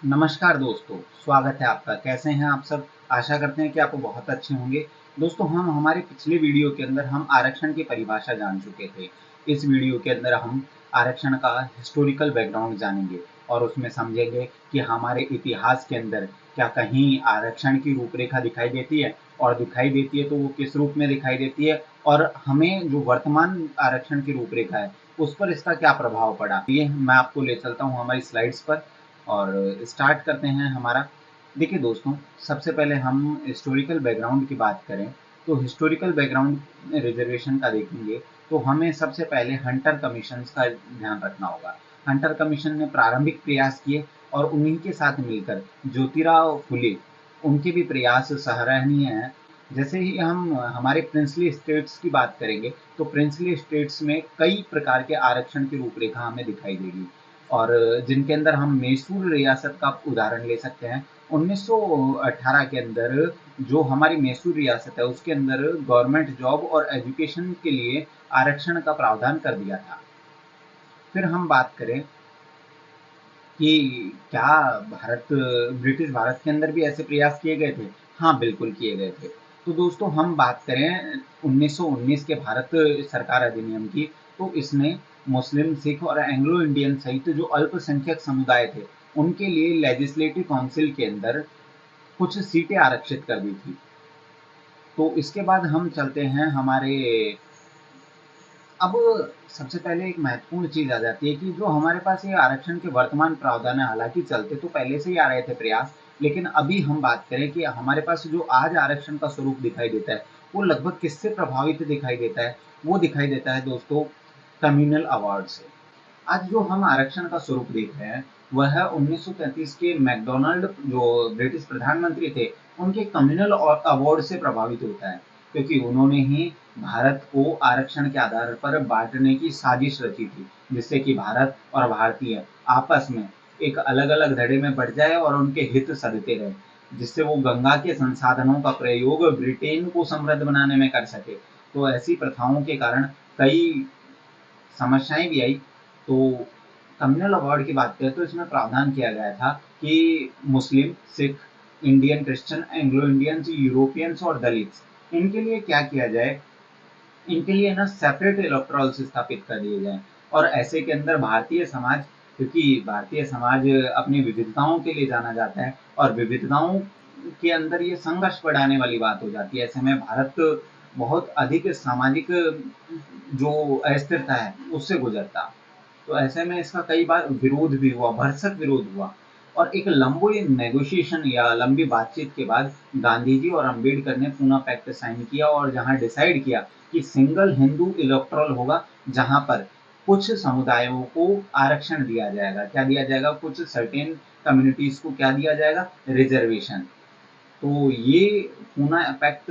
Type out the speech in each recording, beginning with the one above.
नमस्कार दोस्तों, स्वागत है आपका। कैसे हैं आप सब? आशा करते हैं कि आप बहुत अच्छे होंगे। दोस्तों, हम हमारे पिछले वीडियो के अंदर हम आरक्षण की परिभाषा जान चुके थे। इस वीडियो के अंदर हम आरक्षण का हिस्टोरिकल बैकग्राउंड जानेंगे और उसमें समझेंगे कि हमारे इतिहास के अंदर क्या कहीं आरक्षण की रूपरेखा दिखाई देती है, और दिखाई देती है तो वो किस रूप में दिखाई देती है, और हमें जो वर्तमान आरक्षण की रूपरेखा है उस पर इसका क्या प्रभाव पड़ा। ये मैं आपको ले चलता हूँ हमारी स्लाइड्स पर और स्टार्ट करते हैं हमारा। देखिए दोस्तों, सबसे पहले हम हिस्टोरिकल बैकग्राउंड की बात करें तो हिस्टोरिकल बैकग्राउंड रिजर्वेशन का देखेंगे तो हमें सबसे पहले हंटर कमीशन का ध्यान रखना होगा। हंटर कमीशन ने प्रारंभिक प्रयास किए और उन्हीं के साथ मिलकर ज्योतिराव फुले, उनके भी प्रयास सराहनीय हैं। जैसे ही हम हमारे प्रिंसली स्टेट्स की बात करेंगे तो प्रिंसली स्टेट्स में कई प्रकार के आरक्षण की रूपरेखा हमें दिखाई देगी, और जिनके अंदर हम मैसूर रियासत का उदाहरण ले सकते हैं। 1918 के अंदर जो हमारी मैसूर रियासत है उसके अंदर गवर्नमेंट जॉब और एजुकेशन के लिए आरक्षण का प्रावधान कर दिया था। फिर हम बात करें कि क्या भारत ब्रिटिश भारत के अंदर भी ऐसे प्रयास किए गए थे? हाँ, बिल्कुल किए गए थे। तो दोस्तों, हम बात करें 1919 के भारत सरकार अधिनियम की, तो इसने मुस्लिम, सिख और एंग्लो इंडियन सहित जो अल्पसंख्यक समुदाय थे उनके लिए लेजिस्लेटिव काउंसिल के अंदर कुछ सीटें आरक्षित कर दी थी। तो इसके बाद हम चलते हैं हमारे। अब सबसे पहले एक महत्वपूर्ण चीज आ जाती है कि जो हमारे पास ये आरक्षण के वर्तमान प्रावधान है, हालांकि चलते तो पहले से ही आ रहे थे प्रयास, लेकिन अभी हम बात करें कि हमारे पास जो आज आरक्षण का स्वरूप दिखाई देता है वो लगभग किससे प्रभावित दिखाई देता है? वो दिखाई देता है दोस्तों कम्युनल अवार्ड से। आज जो हम आरक्षण का स्वरूप देख रहे हैं वह 1933 के मैकडोनाल्ड, जो ब्रिटिश प्रधानमंत्री थे, उनके कम्युनल अवार्ड से प्रभावित होता है, क्योंकि उन्होंने ही भारत को आरक्षण के आधार पर बांटने की साजिश रची थी, जिससे कि भारत और भारतीय आपस में एक अलग अलग धड़े में बढ़ जाए और उनके हित सधते रहे, जिससे वो गंगा के संसाधनों का प्रयोग ब्रिटेन को समृद्ध बनाने में कर सके। तो ऐसी प्रथाओं के कारण कई समस्याएं भी आई। तो कम्युनल अवार्ड की बात करें तो इसमें प्रावधान किया गया था कि Muslim, Sikh, Indian Christian, Anglo Indians, Europeans और दलित्स, इनके लिए क्या किया जाए, इनके लिए ना सेपरेट इलेक्टोरल स्थापित कर दिए जाए। और ऐसे के अंदर भारतीय समाज, क्योंकि भारतीय समाज अपनी विविधताओं के लिए जाना जाता है और विविधताओं के अंदर ये संघर्ष बढ़ाने वाली बात हो जाती है। ऐसे में भारत बहुत अधिक सामाजिक जो अस्थिरता है उससे गुजरता। तो ऐसे में इसका कई बार विरोध भी हुआ, भरसक विरोध हुआ, और एक लंबी नेगोशिएशन या लंबी बातचीत के बाद गांधी जी और अंबेडकर ने पूना पैक्ट साइन किया, और जहां डिसाइड किया कि सिंगल हिंदू इलेक्टोरल होगा, जहां पर कुछ समुदायों को आरक्षण दिया जाएगा। क्या दिया जाएगा? कुछ सर्टेन कम्युनिटीज को क्या दिया जाएगा? रिजर्वेशन। तो ये पूना पैक्ट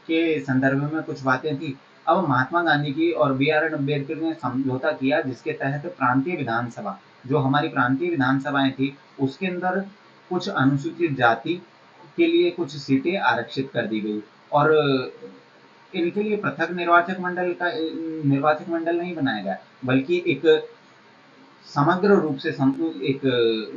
के संदर्भ में कुछ बातें थी। अब महात्मा गांधी की और बी आर अम्बेडकर ने समझौता किया, जिसके तहत प्रांतीय विधानसभा, जो हमारी प्रांतीय विधानसभाएं थी, उसके अंदर कुछ अनुसूचित जाति के लिए कुछ सीटें आरक्षित कर दी गई, और इनके लिए पृथक निर्वाचक मंडल नहीं बनाया गया, बल्कि एक समग्र रूप से एक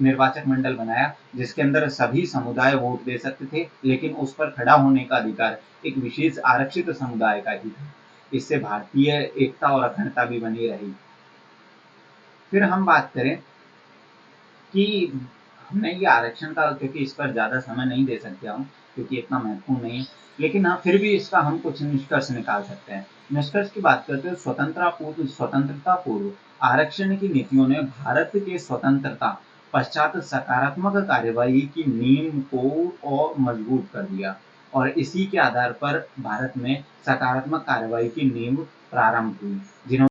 निर्वाचक मंडल बनाया, जिसके अंदर सभी समुदाय वोट दे सकते थे, लेकिन उस पर खड़ा होने का अधिकार एक विशेष आरक्षित समुदाय का ही था। इससे भारतीय एकता और अखंडता भी बनी रही। फिर हम बात करें कि हमने ये आरक्षण का, क्योंकि इस पर ज्यादा समय नहीं दे सकते हम, क्योंकि इतना महत्वपूर्ण नहीं है, लेकिन हाँ फिर भी इसका हम कुछ निष्कर्ष निकाल सकते हैं। निष्कर्ष की बात करते हैं, स्वतंत्रता पूर्व आरक्षण की नीतियों ने भारत के स्वतंत्रता पश्चात सकारात्मक कार्यवाही की नींव को और मजबूत कर दिया, और इसी के आधार पर भारत में सकारात्मक कार्यवाही की नींव प्रारंभ हुई, जिन्होंने